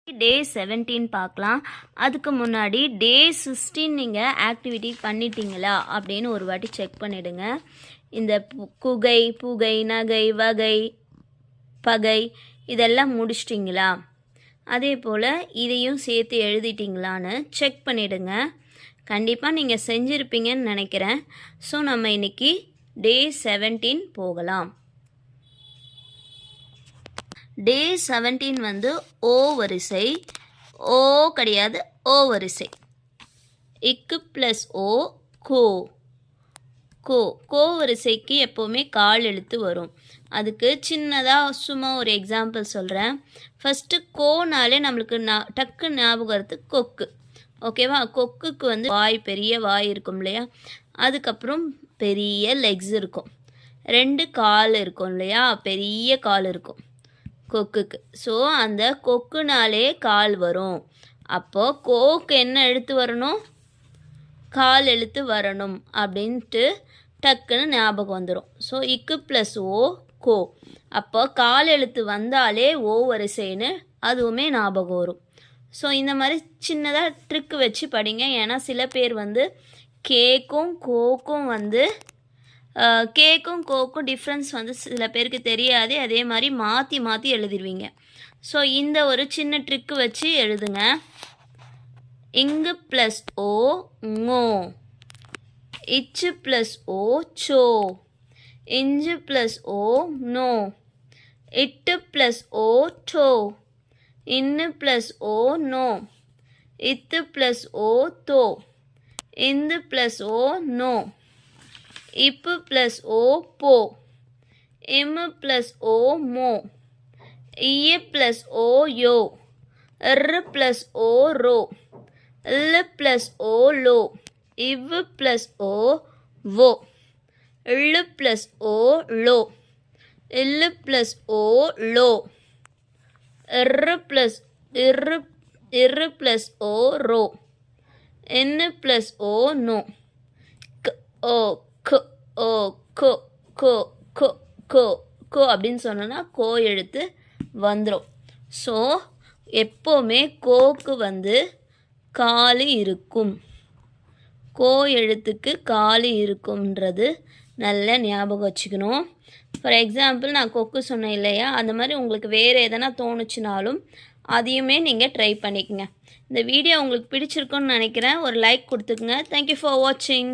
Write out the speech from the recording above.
டே 17 பார்க்கலாம். அதுக்கு முன்னாடி டே 16 நீங்கள் ஆக்டிவிட்டி பண்ணிட்டீங்களா அப்படின்னு ஒரு வாட்டி செக் பண்ணிவிடுங்க. இந்த குகை, புகை, நகை, வகை, பகை இதெல்லாம் முடிச்சிட்டிங்களா? அதே போல் இதையும் சேர்த்து எழுதிட்டிங்களான்னு செக் பண்ணிவிடுங்க. கண்டிப்பாக நீங்கள் செஞ்சுருப்பீங்கன்னு நினைக்கிறேன். ஸோ நம்ம இன்றைக்கி டே 17 போகலாம். டே 17 வந்து ஓ வரிசை, ஓ கிடையாது, ஓ வரிசை. இக்கு ப்ளஸ் ஓ கோ, கோ கோ வரிசைக்கு எப்போவுமே கால் எழுத்து வரும். அதுக்கு சின்னதாக சும்மா ஒரு எக்ஸாம்பிள் சொல்கிறேன். ஃபஸ்ட்டு கோனாலே நம்மளுக்கு டக்கு ஞாபகம் வருது கொக்கு. ஓகேவா? கொக்குக்கு வந்து வாய், பெரிய வாய் இருக்கும் இல்லையா? அதுக்கப்புறம் பெரிய லெக்ஸ் இருக்கும், 2 கால் இருக்கும் இல்லையா? பெரிய கால் இருக்கும் கொக்குக்கு. ஸோ அந்த கொக்குனாலே கால் வரும். அப்போது கோக்கு என்ன எழுத்து வரணும்? கால் எழுத்து வரணும் அப்படின்ட்டு டக்குன்னு ஞாபகம் வந்துடும். ஸோ இக்கு ப்ளஸ் ஓ கோ. அப்போ கால் எழுத்து வந்தாலே ஓ வரிசைன்னு அதுவுமே ஞாபகம் வரும். ஸோ இந்த மாதிரி சின்னதாக ட்ரிக்கு வச்சு படிங்க. ஏன்னா சில பேர் வந்து கேக்கும் கோக்கும் வந்து கேக்கும் கோக்கும் டிஃப்ரென்ஸ் வந்து சில பேருக்கு தெரியாது. அதே மாதிரி மாற்றி மாற்றி எழுதிடுவீங்க. ஸோ இந்த ஒரு சின்ன ட்ரிக்கு வச்சு எழுதுங்க. இங்கு ப்ளஸ் ஓ ngோ, இச்சு ப்ளஸ் ஓ சோ, இஞ்சு ப்ளஸ் ஓ நோ, இட்டு ப்ளஸ் ஓ டோ, இன்னு ப்ளஸ் ஓ நோ, இத்து ப்ளஸ் ஓ தோ, இந்து ப்ளஸ் ஓ நோ, இப்பு ப்ளஸ் ஓ போ, இம்மு ப்ளஸ் ஓ மோ, இய ப்ளஸ் ஓ யோ, இரு ப்ளஸ் ஓ ரோ, இல்லு ப்ளஸ் ஓ லோ, இவ்வு ப்ளஸ் ஓ வோ, இள்ளு ப்ளஸ் ஓ லோ, இல்லு ப்ளஸ் ஓ லோ, இரு ப்ளஸ் இரு ப்ளஸ் ஓ ரோ, இன்னு ப்ளஸ் ஓ நோ, ஓ கோ, ஓ கோ கோ கோ கோ கோ அப்படின்னு சொன்னோன்னா கோ எழுத்து வந்துடும். ஸோ எப்போவுமே கோக்கு வந்து காலு இருக்கும், கோ எழுத்துக்கு காலு இருக்கும்ன்றது நல்ல ஞாபகம் வச்சுக்கணும். ஃபார் எக்ஸாம்பிள் நான் கொக்கு சொன்னேன் இல்லையா? அந்த மாதிரி உங்களுக்கு வேறு எதனா தோணுச்சுனாலும் அதையுமே நீங்கள் ட்ரை பண்ணிக்கங்க. இந்த வீடியோ உங்களுக்கு பிடிச்சிருக்குன்னு நினைக்கிறேன். ஒரு லைக் கொடுத்துக்குங்க. தேங்க்யூ ஃபார் வாட்சிங்.